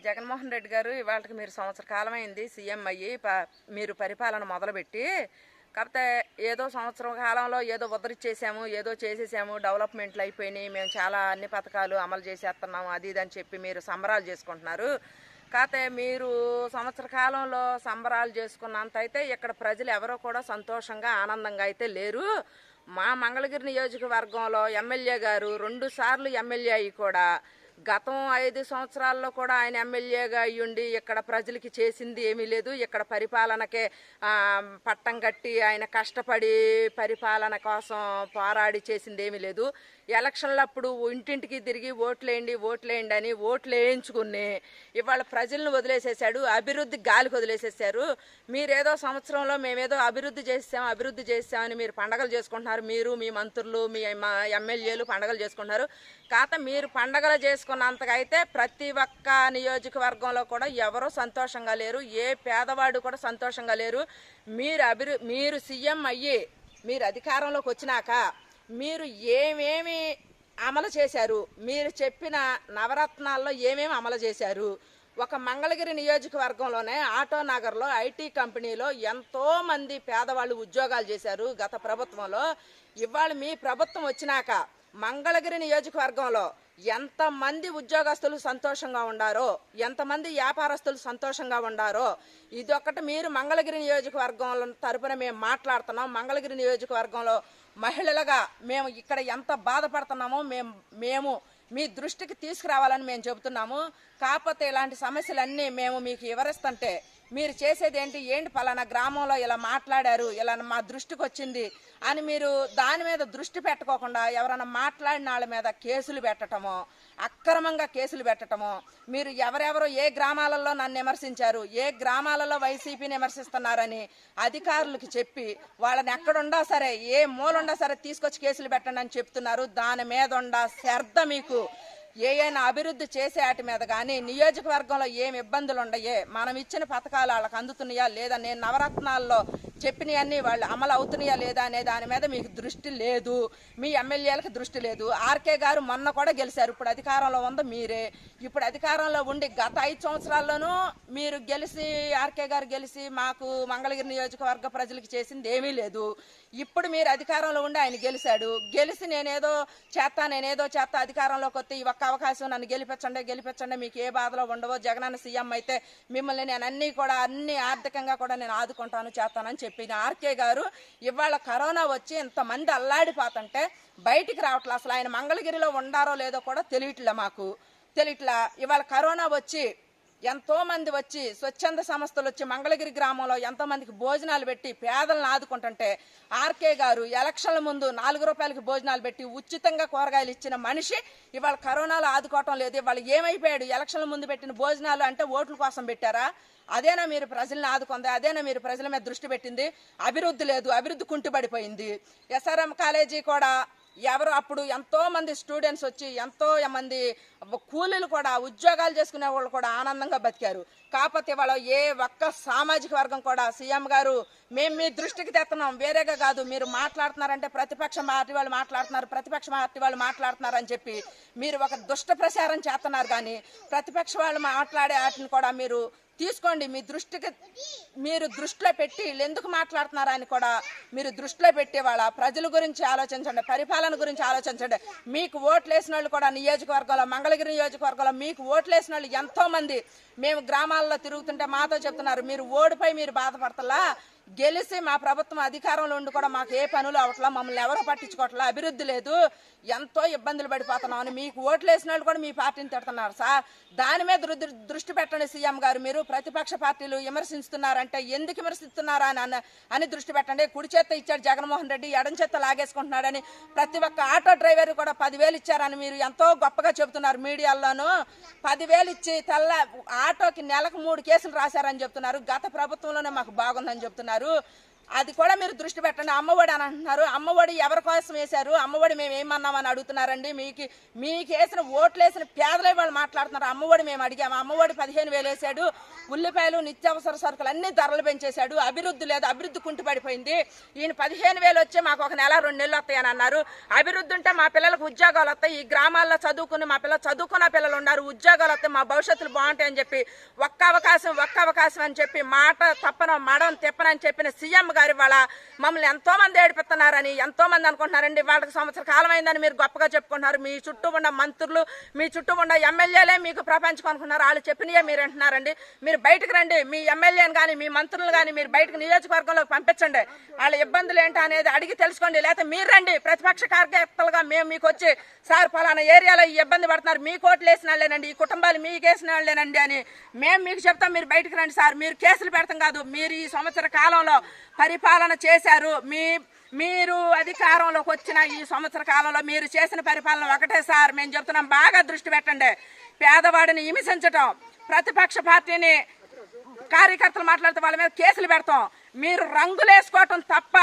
జగన్మోహన్ రెడ్డి గారు ఇవాళకి మీరు సంవత్సర కాలం అయింది సీఎం అయ్యి మీరు పరిపాలన మొదలుపెట్టి. కాకపోతే ఏదో సంవత్సరం కాలంలో ఏదో ఉద్ధరించేసాము, ఏదో చేసేసాము, డెవలప్మెంట్లు అయిపోయినాయి, మేము చాలా అన్ని పథకాలు అమలు చేసేస్తున్నాము అది ఇది అని చెప్పి మీరు సంబరాలు చేసుకుంటున్నారు. కాకపోతే మీరు సంవత్సర కాలంలో సంబరాలు చేసుకున్నంత అయితే ఇక్కడ ప్రజలు ఎవరో కూడా సంతోషంగా ఆనందంగా అయితే లేరు. మా మంగళగిరి నియోజకవర్గంలో ఎమ్మెల్యే గారు 2 సార్లు ఎమ్మెల్యే అయ్యి కూడా గతం 5 సంవత్సరాల్లో కూడా ఆయన ఎమ్మెల్యేగా అయ్యుండి ఇక్కడ ప్రజలకి చేసింది ఏమీ లేదు. ఇక్కడ పరిపాలనకే పట్టం కట్టి ఆయన కష్టపడి పరిపాలన కోసం పోరాడి చేసింది ఏమీ లేదు. ఎలక్షన్లప్పుడు ఇంటింటికి తిరిగి ఓట్లేయండి అని ఓట్లు వేయించుకుని ఇవాళ ప్రజలను వదిలేసేసాడు. అభివృద్ధి గాలికి వదిలేసేసారు. మీరేదో సంవత్సరంలో మేమేదో అభివృద్ధి చేసామని మీరు పండగలు చేసుకుంటున్నారు. మీరు మీ మంత్రులు మీ ఎమ్మెల్యేలు పండగలు చేసుకుంటున్నారు. కాకపోతే మీరు పండగలు చేసుకున్నంతగా అయితే ప్రతి ఒక్క నియోజకవర్గంలో కూడా ఎవరో సంతోషంగా లేరు. ఏ పేదవాడు కూడా సంతోషంగా లేరు. మీరు సీఎం అయ్యి మీరు అధికారంలోకి వచ్చినాక మీరు ఏమేమి అమలు చేశారు, మీరు చెప్పిన నవరత్నాల్లో ఏమేమి అమలు చేశారు. ఒక మంగళగిరి నియోజకవర్గంలోనే ఆటో నగర్లో ఐటీ కంపెనీలో ఎంతోమంది పేదవాళ్ళు ఉద్యోగాలు చేశారు గత ప్రభుత్వంలో. ఇవాళ మీ ప్రభుత్వం వచ్చినాక మంగళగిరి నియోజకవర్గంలో ఎంతమంది ఉద్యోగస్తులు సంతోషంగా ఉండారో, ఎంతమంది వ్యాపారస్తులు సంతోషంగా ఉండారో ఇదొక్కటి మీరు మంగళగిరి నియోజకవర్గంలో తరపున మేము మాట్లాడుతున్నాం. మంగళగిరి నియోజకవర్గంలో మహిళలుగా మేము ఇక్కడ ఎంత బాధపడుతున్నామో మేము మీ దృష్టికి తీసుకురావాలని మేము చెబుతున్నాము. కాకపోతే ఇలాంటి సమస్యలన్నీ మేము మీకు వివరిస్తుంటే మీరు చేసేది ఏంటి పలానా గ్రామంలో ఇలా మాట్లాడారు, ఇలా మా దృష్టికి వచ్చింది అని మీరు దాని మీద దృష్టి పెట్టుకోకుండా ఎవరైనా మాట్లాడిన వాళ్ళ మీద కేసులు పెట్టడమో, అక్రమంగా కేసులు పెట్టడమో, మీరు ఎవరెవరో ఏ గ్రామాలలో నన్ను విమర్శించారు, ఏ గ్రామాలలో వైసీపీని విమర్శిస్తున్నారని అధికారులకు చెప్పి వాళ్ళని ఎక్కడుండా సరే ఏ మూలుండా సరే తీసుకొచ్చి కేసులు పెట్టండి అని చెప్తున్నారు. దాని మీద ఉండా శ్రద్ధ మీకు ఏమైనా అభివృద్ధి చేసే వాటి మీద కానీ నియోజకవర్గంలో ఏమి ఇబ్బందులు ఉండయే, మనం ఇచ్చిన పథకాలు వాళ్ళకి అందుతున్నాయా లేదా, నేను నవరత్నాల్లో చెప్పినవన్నీ వాళ్ళు అమలు అవుతున్నాయా లేదా అనే దాని మీద మీకు దృష్టి లేదు. మీ ఎమ్మెల్యేలకు దృష్టి లేదు. ఆర్కే గారు మొన్న కూడా గెలిచారు. ఇప్పుడు అధికారంలో ఉందో మీరే. ఇప్పుడు అధికారంలో ఉండి గత 5 సంవత్సరాల్లోనూ మీరు ఆర్కే గారు గెలిచి మాకు మంగళగిరి నియోజకవర్గ ప్రజలకు చేసింది ఏమీ లేదు. ఇప్పుడు మీరు అధికారంలో ఉండి ఆయన గెలిచి నేనేదో చేస్తా అధికారంలోకి వస్తే ఈ ఒక్క అవకాశం నన్ను గెలిపించండి, మీకు ఏ బాధలో ఉండవో, జగనన్న సీఎం అయితే మిమ్మల్ని నేను అన్ని ఆర్థికంగా కూడా నేను ఆదుకుంటాను చేస్తానని చెప్పింది ఆర్కే గారు. ఇవాళ కరోనా వచ్చి ఇంతమంది అల్లాడిపోతుంటే బయటికి రావట్లే. అసలు ఆయన మంగళగిరిలో ఉండారో లేదో కూడా తెలియట్లా. ఇవాళ కరోనా వచ్చి ఎంతోమంది వచ్చి స్వచ్ఛంద సంస్థలు వచ్చి మంగళగిరి గ్రామంలో ఎంతోమందికి భోజనాలు పెట్టి పేదలను ఆదుకుంటుంటే ఆర్కే గారు ఎలక్షన్ల ముందు 4 రూపాయలకి భోజనాలు పెట్టి ఉచితంగా కూరగాయలు ఇచ్చిన మనిషి ఇవాళ కరోనాలో ఆదుకోవటం లేదు. ఇవాళ ఏమైపోయాడు? ఎలక్షన్ల ముందు పెట్టిన భోజనాలు అంటే ఓట్ల కోసం పెట్టారా? అదేనా మీరు ప్రజల్ని ఆదుకుంది? అదేనా మీరు ప్రజల మీద దృష్టి పెట్టింది? అభివృద్ధి లేదు, అభివృద్ధి కుంటుపడిపోయింది. ఎస్ఆర్ఎం కాలేజీ కూడా ఎవరు అప్పుడు ఎంతో మంది స్టూడెంట్స్ వచ్చి ఎంతో మంది కూలీలు కూడా ఉద్యోగాలు చేసుకునే వాళ్ళు కూడా ఆనందంగా బతికారు. కాకపోతే వాళ్ళ ఏ ఒక్క సామాజిక వర్గం కూడా సీఎం గారు మేము మీ దృష్టికి తెస్తున్నాం, వేరేగా కాదు, మీరు మాట్లాడుతున్నారంటే ప్రతిపక్ష పార్టీ వాళ్ళు మాట్లాడుతున్నారు అని చెప్పి మీరు ఒక దుష్ట ప్రచారం చేస్తున్నారు. కానీ ప్రతిపక్ష వాళ్ళు మాట్లాడే వాటిని కూడా మీరు తీసుకోండి. మీరు దృష్టిలో పెట్టి ఎందుకు మాట్లాడుతున్నారా అని కూడా మీరు దృష్టిలో పెట్టి వాళ్ళ ప్రజల గురించి ఆలోచించండి, పరిపాలన గురించి ఆలోచించండి. మీకు ఓట్లు వేసిన వాళ్ళు కూడా నియోజకవర్గంలో మంగళగిరి నియోజకవర్గంలో మీకు ఓట్లు వేసిన వాళ్ళు ఎంతో మంది మేము గ్రామాల్లో తిరుగుతుంటే మాతో చెప్తున్నారు, మీరు ఓడిపోయి మీరు బాధపడతలా, గెలిచి మా ప్రభుత్వం అధికారంలో ఉండి కూడా మాకు ఏ పనులు అవట్లా, మమ్మల్ని ఎవరో పట్టించుకోవట్లా, అభివృద్ధి లేదు, ఎంతో ఇబ్బందులు పడిపోతున్నాం అని మీకు ఓట్లు వేసిన వాళ్ళు కూడా మీ పార్టీని తిడుతున్నారు సార్. దాని మీద దృష్టి పెట్టండి సీఎం గారు. మీరు ప్రతిపక్ష పార్టీలు విమర్శిస్తున్నారంటే ఎందుకు విమర్శిస్తున్నారా అని దృష్టి పెట్టండి. కుడి చేత్త ఇచ్చాడు జగన్మోహన్ రెడ్డి, ఎడం చేత్త లాగేసుకుంటున్నాడని ప్రతి ఒక్క ఆటో డ్రైవర్ కూడా 10,000 ఇచ్చారని మీరు ఎంతో గొప్పగా చెబుతున్నారు మీడియాల్లోనూ. 10,000 ఇచ్చి ఆటోకి నెలకు 3 కేసులు రాశారని చెప్తున్నారు. గత ప్రభుత్వంలోనే మాకు బాగుందని చెప్తున్నారు. అది కూడా మీరు దృష్టి పెట్టండి. అమ్మఒడి అని అంటున్నారు. అమ్మఒడి ఎవరి కోసం వేశారు? అమ్మఒడి మేము ఏమన్నామని అడుగుతున్నారండి. మీకు వేసిన ఓట్లు వేసిన పేదలే వాళ్ళు మాట్లాడుతున్నారు. అమ్మఒడి మేము అడిగాము, అమ్మఒడి 15,000 వేసాడు, ఉల్లిపాయలు నిత్యావసర సరుకులు అన్ని ధరలు పెంచేశాడు. అభివృద్ధి లేదు, అభివృద్ధి కుంటుపడిపోయింది. ఈయన 15,000 వచ్చి మాకు ఒక నెల 2 నెలలు వస్తాయని అన్నారు. అభివృద్ధి ఉంటే మా పిల్లలకు ఉద్యోగాలు వస్తాయి, ఈ గ్రామాల్లో చదువుకుని మా పిల్లలు చదువుకున్న పిల్లలు ఉన్నారు, ఉద్యోగాలు వస్తాయి, మా భవిష్యత్తులు బాగుంటాయని చెప్పి ఒక్క అవకాశం అని చెప్పి మాట తప్పన మడం తిప్పనని చెప్పిన సీఎం గారి వాళ్ళ మమ్మల్ని ఎంతో మంది ఏడిపిస్తున్నారని ఎంతో మంది అనుకుంటున్నారండి. వాళ్ళకి సంవత్సర కాలం అయిందని మీరు గొప్పగా చెప్పుకుంటున్నారు. మీ చుట్టూ ఉన్న మంత్రులు, మీ చుట్టూ ఉన్న ఎమ్మెల్యేలే మీకు ప్రపంచం అనుకున్నారు. వాళ్ళు చెప్పినయే మీరు అంటున్నారండి. మీరు బయటకు రండి, మీ ఎమ్మెల్యేని కానీ మీ మంత్రులు కానీ మీరు బయటకు నియోజకవర్గంలోకి పంపించండి, వాళ్ళ ఇబ్బందులు ఏంటో అనేది అడిగి తెలుసుకోండి. లేకపోతే మీరు రండి, ప్రతిపక్ష కార్యకర్తలుగా మేము మీకు వచ్చి సార్ పలానా ఏరియాలో ఈ ఇబ్బంది పడుతున్నారు, మీ కోట్లు వేసిన వాళ్ళేనండి, ఈ కుటుంబాలు మీకు వేసిన వాళ్ళేనండి అని మేము మీకు చెప్తాం. మీరు బయటకు రండి సార్, మీరు కేసులు పెడతాం కాదు, మీరు ఈ సంవత్సర కాలంలో పరిపాలన చేశారు, మీరు అధికారంలోకి వచ్చిన ఈ సంవత్సర కాలంలో మీరు చేసిన పరిపాలన ఒకటే సార్ మేము చెప్తున్నాం. బాగా దృష్టి పెట్టండి. పేదవాడిని హింసించటం, ప్రతిపక్ష పార్టీని కార్యకర్తలు మాట్లాడితే వాళ్ళ మీద కేసులు పెడతాం. మీరు రంగులేసుకోవటం తప్ప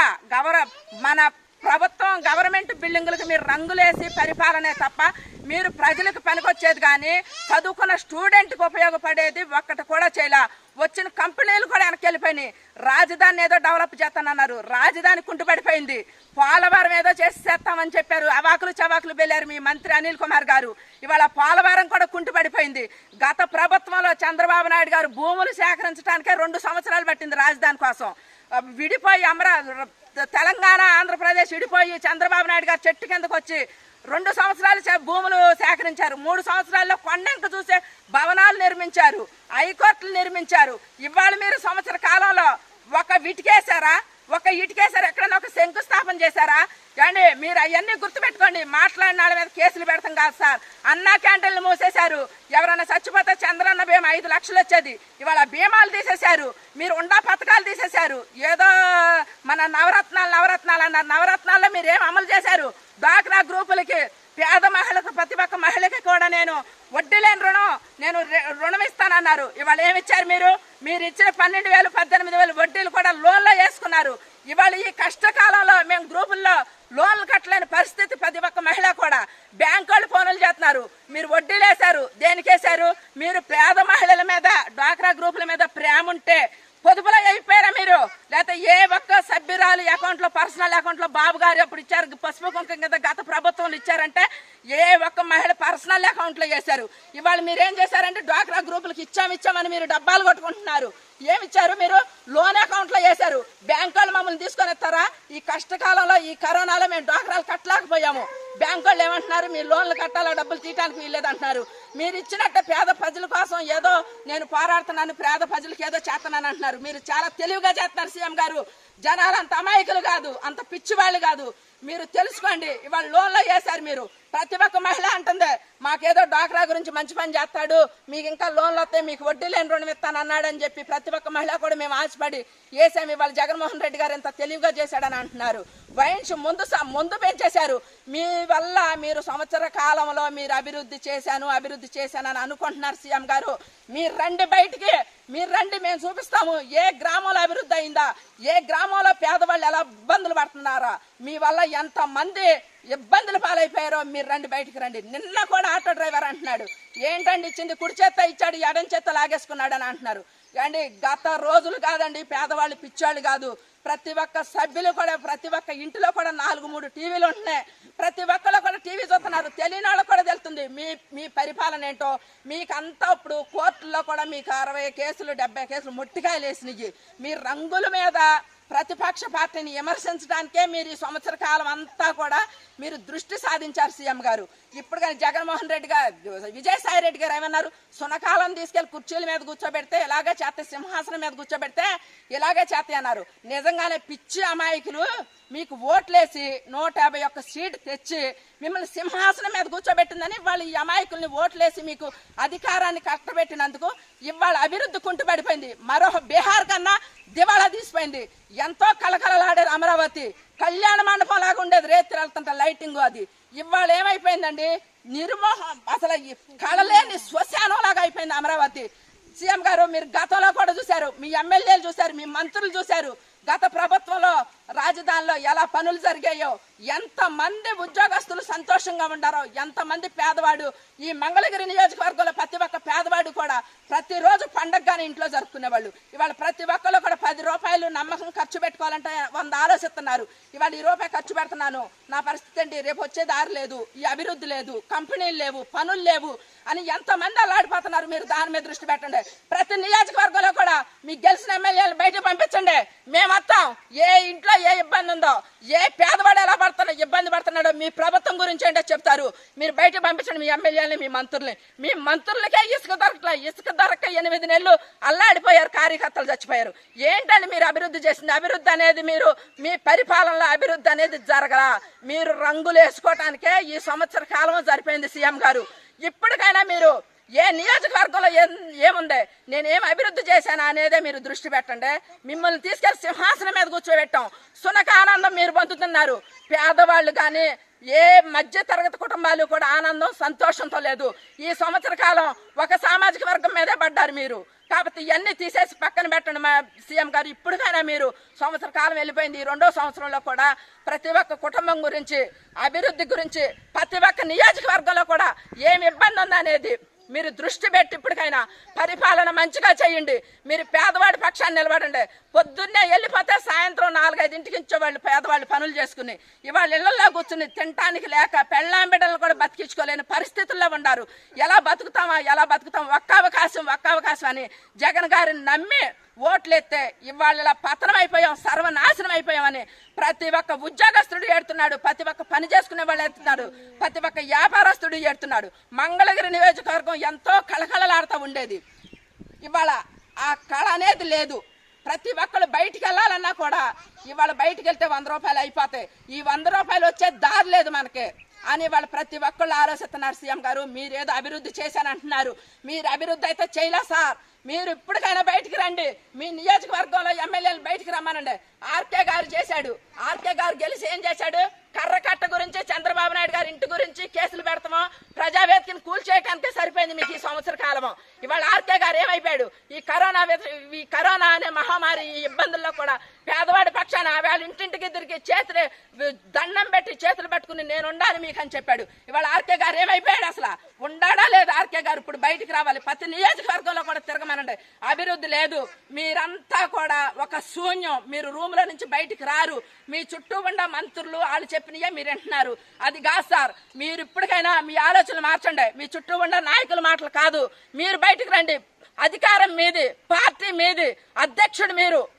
మన ప్రభుత్వం గవర్నమెంట్ బిల్డింగులకు మీరు రంగులేసి పరిపాలనే తప్ప మీరు ప్రజలకు పనికొచ్చేది కానీ చదువుకున్న స్టూడెంట్కి ఉపయోగపడేది ఒక్కటి కూడా చేయలే. వచ్చిన కంపెనీలు కూడా వెనక్కి వెళ్ళిపోయినాయి. రాజధాని ఏదో డెవలప్ చేస్తానన్నారు, రాజధాని కుంటుపడిపోయింది. పోలవరం ఏదో చేస్తామని చెప్పారు, అవాకులు చవాకులు వెళ్ళారు మీ మంత్రి అనిల్ కుమార్ గారు. ఇవాళ పోలవరం కూడా కుంటుపడిపోయింది. గత ప్రభుత్వంలో చంద్రబాబు నాయుడు గారు భూములు సేకరించడానికే 2 సంవత్సరాలు పట్టింది రాజధాని కోసం. విడిపోయి తెలంగాణ ఆంధ్రప్రదేశ్ విడిపోయి చంద్రబాబు నాయుడు గారు చెట్టు కిందకు వచ్చి 2 సంవత్సరాలు భూములు సేకరించారు. 3 సంవత్సరాల్లో కొండంక చూసే భవనాలు నిర్మించారు, హైకోర్టులు నిర్మించారు. ఇవాళ మీరు సంవత్సర కాలంలో ఒక ఇటుకేశారా, ఎక్కడైనా ఒక శంకుస్థాపన చేశారా? కానీ మీరు అవన్నీ గుర్తుపెట్టుకోండి. మాట్లాడిన వాళ్ళ మీద కేసులు పెడతాం కాదు సార్. అన్నా క్యాంటీన్లు మూసేశారు. ఎవరైనా చచ్చిపోతే చంద్రన్న బీమా 5 లక్షలు వచ్చేది, ఇవాళ బీమాలు తీసేశారు. మీరు ఉండా పథకాలు తీసేశారు. ఏదో మన నవరత్నాలు అన్నారు, నవరత్నాల్లో మీరు ఏం అమలు చేశారు? డ్వాక్రా గ్రూపులకి, పేద మహిళకు, ప్రతి ఒక్క మహిళకి కూడా నేను వడ్డీ లేని రుణం ఇస్తానన్నారు. ఇవాళ ఏమిచ్చారు? మీరు ఇచ్చిన 12,000 18,000 వడ్డీలు కూడా లోన్లో వేసుకున్నారు. ఇవాళ ఈ కష్టకాలంలో మేము గ్రూపుల్లో లోన్లు కట్టలేని పరిస్థితి, ప్రతి ఒక్క మహిళ కూడా బ్యాంకు వాళ్ళు ఫోన్లు చేస్తున్నారు. మీరు వడ్డీలు వేశారు, దేనికేశారు? మీరు పేద మహిళల మీద, డ్వాక్రా గ్రూపుల మీద ప్రేమ ఉంటే పొదుపులో అయిపోయారా మీరు? లేకపోతే ఏ ఒక్క సభ్యురాలు అకౌంట్లో, పర్సనల్ అకౌంట్లో బాబు గారు అప్పుడు ఇచ్చారు, పసుపు కుంకుమ కింద గత ప్రభుత్వంలో ఇచ్చారంటే ఏ ఒక్క మహిళ పర్సనల్ అకౌంట్లో వేశారు. ఇవాళ మీరేం చేశారంటే డ్వాక్రా గ్రూపులకు ఇచ్చామని మీరు డబ్బాలు కొట్టుకుంటున్నారు. ఏమిచ్చారు? మీరు లోన్ అకౌంట్లో వేశారు. బ్యాంకు వాళ్ళు మమ్మల్ని తీసుకొని వస్తారా? ఈ కష్టకాలంలో, ఈ కరోనాలో మేము డ్వాక్రాలు కట్టలేకపోయాము. బ్యాంకు వాళ్ళు ఏమంటున్నారు? మీ లోన్లు కట్టాలా, డబ్బులు తీయడానికి వీల్లేదు అంటున్నారు. మీరు ఇచ్చినట్టు పేద ప్రజల కోసం ఏదో నేను పోరాడుతున్నాను, పేద ప్రజలకు ఏదో చేస్తున్నాను అంటున్నారు. మీరు చాలా తెలివిగా చేస్తున్నారు సీఎం గారు. జనాలు అంత అమాయకులు కాదు, అంత పిచ్చివాళ్ళు కాదు. మీరు తెలుసుకోండి. ఇవాళ లోన్లో వేశారు మీరు. ప్రతి ఒక్క మహిళ అంటుంది మాకేదో డ్వాక్రా గురించి మంచి పని చేస్తాడు, మీకు ఇంకా లోన్లు వస్తాయి, మీకు వడ్డీ లేని రుణం ఇస్తాను అన్నాడు అని చెప్పి ప్రతి ఒక్క మహిళ కూడా మేము ఆశపడి వేసాము. ఇవాళ జగన్మోహన్ రెడ్డి గారు ఎంత తెలివిగా చేశాడని అంటున్నారు. వైన్స్ ముందు పెంచేశారు. మీ వల్ల మీరు సంవత్సర కాలంలో మీరు అభివృద్ధి చేశాను అని అనుకుంటున్నారు సీఎం గారు. మీరు రండి బయటికి, మేము చూపిస్తాము ఏ గ్రామంలో అభివృద్ధి అయిందా, ఏ గ్రామంలో పేదవాళ్ళు ఎలా ఇబ్బందులు పడుతున్నారా, మీ వల్ల ఎంతమంది ఇబ్బందులు పాలైపోయారో మీరు రండి, బయటికి రండి. నిన్న కూడా ఆటో డ్రైవర్ అంటున్నాడు, ఏంటండి ఇచ్చింది కుడి చేత్త ఇచ్చాడు, ఎడం చేత్త లాగేసుకున్నాడు అని అంటున్నారు. అండి గత రోజులు కాదండి, పేదవాళ్ళు పిచ్చాళ్ళు కాదు. ప్రతి ఒక్క సభ్యులు కూడా, ప్రతి ఒక్క ఇంటిలో కూడా 4-3 టీవీలు ఉంటున్నాయి. ప్రతి ఒక్కరు కూడా టీవీ చూస్తున్నారు. తెలియని వాళ్ళకు కూడా తెలుస్తుంది మీ పరిపాలన ఏంటో. మీకంతా ఇప్పుడు కోర్టుల్లో కూడా మీకు 60 కేసులు 70 కేసులు మొట్టికాయలు వేసినాయి. మీ రంగుల మీద ప్రతిపక్ష పార్టీని విమర్శించడానికే మీరు ఈ సంవత్సర కాలం అంతా కూడా మీరు దృష్టి సాధించారు సీఎం గారు. ఇప్పుడు కానీ జగన్మోహన్ రెడ్డి గారు, విజయసాయి రెడ్డి గారు ఏమన్నారు? సునకాలం తీసుకెళ్లి కుర్చీల మీద కూర్చోబెడితే ఇలాగే చేస్తే, సింహాసనం మీద కూర్చోబెడితే ఇలాగే చేస్తే అన్నారు. నిజంగానే పిచ్చి అమాయకులు మీకు ఓట్లేసి 151 సీటు తెచ్చి మిమ్మల్ని సింహాసనం మీద కూర్చోబెట్టిందని వాళ్ళు ఈ అమాయకుల్ని ఓట్లేసి మీకు అధికారాన్ని కట్టబెట్టినందుకు ఇవాళ అభివృద్ధి కుంటుపడిపోయింది. మరో బీహార్ కన్నా దివాళా తీసిపోయింది. ఎంతో కలకలలాడేది అమరావతి, కళ్యాణ మండపం లాగా ఉండేది, రేత్రి వెళ్తుంట లైటింగ్. అది ఇవాళ ఏమైపోయిందండి? నిర్మోహం, అసలు కళలేని శ్మశానం లాగా అయిపోయింది అమరావతి. సీఎం గారు మీరు గతంలో కూడా చూశారు, మీ ఎమ్మెల్యేలు చూశారు, మీ మంత్రులు చూశారు. గత ప్రభుత్వంలో రాజధానిలో ఎలా పనులు జరిగాయో, ఎంతమంది ఉద్యోగస్తులు సంతోషంగా ఉండారో, ఎంతమంది పేదవాడు ఈ మంగళగిరి నియోజకవర్గంలో ప్రతి ఒక్క పేదవాడు కూడా కూడా ప్రతిరోజు పండగగానే ఇంట్లో జరుపుకునేవాళ్ళు. ఇవాళ ప్రతి ఒక్కళ్ళు కూడా 10 రూపాయలు నమ్మకం ఖర్చు పెట్టుకోవాలంటే 100 ఆలోచిస్తున్నారు. ఇవాళ ఈ రూపాయి ఖర్చు పెడుతున్నాను, నా పరిస్థితి ఏంటి, రేపు వచ్చే దారి లేదు, ఈ అభివృద్ధి లేదు, కంపెనీలు లేవు, పనులు లేవు అని ఎంతమంది అల్లాడిపోతున్నారు. మీరు దాని మీద దృష్టి పెట్టండి. ప్రతి నియోజకవర్గంలో కూడా మీకు గెలిచిన ఎమ్మెల్యేలు బయటకు పంపించండి. మేము వస్తాం. ఏ ఇంట్లో ఏ ఇబ్బంది ఉందో, ఏ పేదవాడు ఎలా ఇబ్బంది పడుతున్నాడో మీ ప్రభుత్వం గురించి ఏంటో చెప్తారు. మీరు బయటకు పంపించండి మీ ఎమ్మెల్యేలని, మీ మంత్రుల్ని. మీ మంత్రులకే ఇసుక దొరకట్లే. ఇసుక దొరక్క 8 నెలలు అల్లాడిపోయారు, కార్యకర్తలు చచ్చిపోయారు. ఏంటండి మీరు అభివృద్ధి చేసింది? అభివృద్ధి అనేది మీరు మీ పరిపాలనలో అభివృద్ధి అనేది జరగలా. మీరు రంగులు వేసుకోవటానికే ఈ సంవత్సర కాలం సరిపోయింది సీఎం గారు. ఇప్పటికైనా మీరు ఏ నియోజకవర్గంలో ఏముంది, నేనేం అభివృద్ధి చేశానా అనేదే మీరు దృష్టి పెట్టండి. మిమ్మల్ని తీసుకెళ్లి సింహాసనం మీద కూర్చోబెట్టాం. సునక ఆనందం మీరు పొందుతున్నారు. పేదవాళ్ళు కానీ ఏ మధ్య తరగతి కుటుంబాలు కూడా ఆనందం సంతోషంతో లేదు. ఈ సంవత్సర కాలం ఒక సామాజిక వర్గం మీదే పడ్డారు మీరు. కాబట్టి ఇవన్నీ తీసేసి పక్కన పెట్టండి మా సీఎం గారు. ఇప్పటికైనా మీరు సంవత్సర కాలం వెళ్ళిపోయింది. ఈ 2వ సంవత్సరంలో కూడా ప్రతి ఒక్క కుటుంబం గురించి, అభివృద్ధి గురించి, ప్రతి ఒక్క నియోజకవర్గంలో కూడా ఏమి ఇబ్బంది ఉందనేది మీరు దృష్టి పెట్టి ఇప్పటికైనా పరిపాలన మంచిగా చేయండి. మీరు పేదవాడి పక్షాన్ని నిలబడండి. పొద్దున్నే వెళ్ళిపోతే సాయంత్రం 4-5 ఇచ్చేవాళ్ళు పేదవాళ్ళు పనులు చేసుకుని ఇవాళ ఇళ్లలో కూర్చుని తినటానికి లేక పెళ్ళాం బిడ్డలను కూడా బతికించుకోలేని పరిస్థితుల్లో ఉన్నారు. ఎలా బతుకుతాం ఒక్క అవకాశం అని జగన్ గారిని నమ్మి ఓట్లెత్తే ఇవాళ పతనం అయిపోయాం, సర్వనాశనం అయిపోయామని ప్రతి ఒక్క ఉద్యోగస్తుడు ఏడుతున్నాడు. ప్రతి ఒక్క పని చేసుకునే వాళ్ళు ఏడుతున్నాడు. ప్రతి ఒక్క వ్యాపారస్తుడు ఏడుతున్నాడు. మంగళగిరి నియోజకవర్గం ఎంతో కళకళలాడుతూ ఉండేది. ఇవాళ ఆ కళ అనేది లేదు. ప్రతి ఒక్కళ్ళు బయటికి వెళ్ళాలన్నా కూడా ఇవాళ బయటికి వెళ్తే 100 రూపాయలు అయిపోతాయి. ఈ 100 రూపాయలు వచ్చే దారి లేదు మనకి అని వాళ్ళు ప్రతి ఒక్కళ్ళు ఆలోచిస్తున్నారు. సీఎం గారు మీరేదో అభివృద్ధి చేశానంటున్నారు. మీరు అభివృద్ధి అయితే చేయలే సార్. మీరు ఇప్పటికైనా బయటికి రండి. మీ నియోజకవర్గంలో ఎమ్మెల్యేలు బయటికి రమ్మనండి. ఆర్కే గారు చేశాడు. ఆర్కే గారు గెలిచి ఏం చేశాడు? కర్రకట్ట గురించి, చంద్రబాబు నాయుడు గారి ఇంటి గురించి కేసులు పెడతామో ప్రజావేదికను కూల్చేయడానికే సరిపోయింది మీకు ఈ సంవత్సర కాలము. ఇవాళ ఆర్కే గారు ఏమైపోయాడు? ఈ కరోనా అనే మహమ్మారి ఈ ఇబ్బందుల్లో కూడా పేదవాడి పక్షాన వాళ్ళ ఇంటింటికి తిరిగి దండం పెట్టి చేతులు పట్టుకుని నేను ఉండాలి మీకు అని చెప్పాడు. ఇవాళ ఆర్కే గారు ఏమైపోయాడు? అసలు ఉండాడా లేదు ఆర్కే గారు? ఇప్పుడు బయటికి రావాలి. ప్రతి నియోజకవర్గంలో కూడా తిరగమనండి. అభివృద్ధి లేదు. మీరంతా కూడా ఒక శూన్యం. మీరు రూమ్ లో నుంచి బయటికి రారు. మీ చుట్టూ ఉన్న మంత్రులు వాళ్ళు చెప్పినయే మీరు వింటున్నారు. అది కాదు సార్. మీరు ఇప్పటికైనా మీ ఆలోచనలు మార్చండి. మీ చుట్టూ ఉన్న నాయకుల మాటలు కాదు. మీరు బయటికి రండి. అధికారం మీది, పార్టీ మీది, అధ్యక్షుడు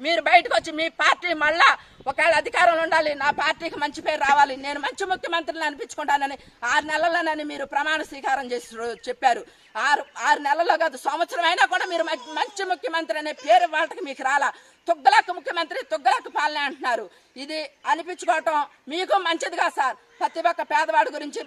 మీరు బయటకు వచ్చి మీ పార్టీ మళ్ళా ఒకవేళ అధికారంలో ఉండాలి, నా పార్టీకి మంచి పేరు రావాలి, నేను మంచి ముఖ్యమంత్రిని అనిపించుకుంటానని 6 నెలల్లోనని మీరు ప్రమాణ స్వీకారం చేసి చెప్పారు. 6 నెలల్లో కాదు, సంవత్సరం అయినా కూడా మీరు మంచి ముఖ్యమంత్రి అనే పేరు వాళ్ళకి మీకు రాలా. తుగ్గలక్క ముఖ్యమంత్రి, తుగ్గలక్క పాలన అంటున్నారు. ఇది అనిపించుకోవటం మీకు మంచిదిగా సార్. ప్రతి ఒక్క పేదవాడి గురించి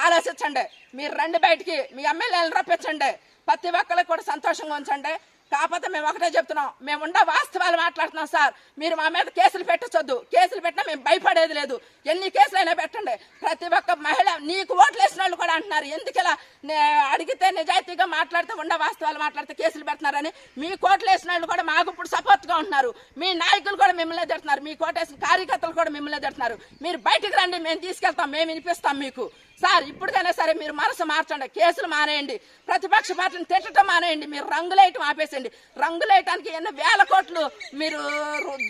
ఆలోచించండి. మీరు రండి బయటికి, మీ ఎమ్మెల్యేలను రప్పించండి. ప్రతి ఒక్కరికి కూడా సంతోషంగా ఉంచండి. కాకపోతే మేము ఒకటే చెప్తున్నాం, మేము ఉండ వాస్తవాలు మాట్లాడుతున్నాం సార్. మీరు మా మీద కేసులు పెట్టొద్దు. కేసులు పెట్టినా మేము భయపడేది లేదు. ఎన్ని కేసులైనా పెట్టండి. ప్రతి ఒక్క మహిళ నీకు ఓట్లు వేసిన వాళ్ళు కూడా అంటున్నారు, ఎందుకు ఇలా అడిగితే నిజాయితీగా మాట్లాడితే ఉండ వాస్తవాలు మాట్లాడితే కేసులు పెడుతున్నారని. మీ కోట్లు వేసిన వాళ్ళు కూడా మాకు ఇప్పుడు సపోర్ట్గా ఉంటున్నారు. మీ నాయకులు కూడా మిమ్మల్ని తిడుతున్నారు. మీ కోటేసిన కార్యకర్తలు కూడా మిమ్మల్ని తిడుతున్నారు. మీరు బయటికి రండి, మేము తీసుకెళ్తాం, మేము వినిపిస్తాం మీకు సార్. ఇప్పటికైనా సరే మీరు మనసు మార్చండి. కేసులు మానేయండి. ప్రతిపక్ష పార్టీని తిట్టడం మానేయండి. మీరు రంగులేయటం ఆపేసండి. రంగులేయటానికి ఎన్నో వేల కోట్లు మీరు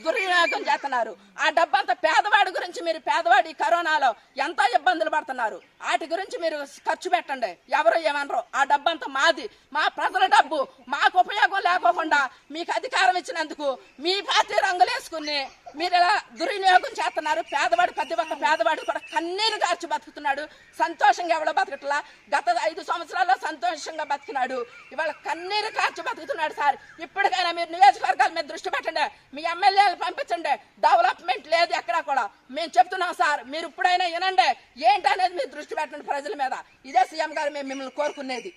దుర్వినియోగం చేస్తున్నారు. ఆ డబ్బంతా పేదవాడి గురించి, మీరు పేదవాడి కరోనాలో ఎంతో ఇబ్బందులు పడుతున్నారు. వాటి గురించి మీరు ఖర్చు పెట్టండి. ఎవరు ఏమనరు. ఆ డబ్బంతా మాది, మా ప్రజల డబ్బు. మాకు ఉపయోగం లేకోకుండా మీకు అధికారం ఇచ్చినందుకు మీ పార్టీ రంగులేసుకుని మీరు ఇలా దుర్వినియోగం చేస్తున్నారు. పేదవాడు, ప్రతి ఒక్క పేదవాడు కూడా కన్నీరు గార్చి బతుకుతున్నాడు. సంతోషంగా ఎవడో బతకట్లా. గత 5 సంవత్సరాల్లో సంతోషంగా బతికినాడు. ఇవాళ కన్నీరు కార్చి బతుకుతున్నాడు సార్. ఇప్పటికైనా మీరు నియోజకవర్గాల మీద దృష్టి పెట్టండి. మీ ఎమ్మెల్యేలు పంపించండి. డెవలప్మెంట్ లేదు ఎక్కడా కూడా. మేము చెప్తున్నాం సార్. మీరు ఇప్పుడైనా వినండి. ఏంటనేది మీరు దృష్టి పెట్టండి ప్రజల మీద. ఇదే సీఎం గారు మేము మిమ్మల్ని కోరుకునేది.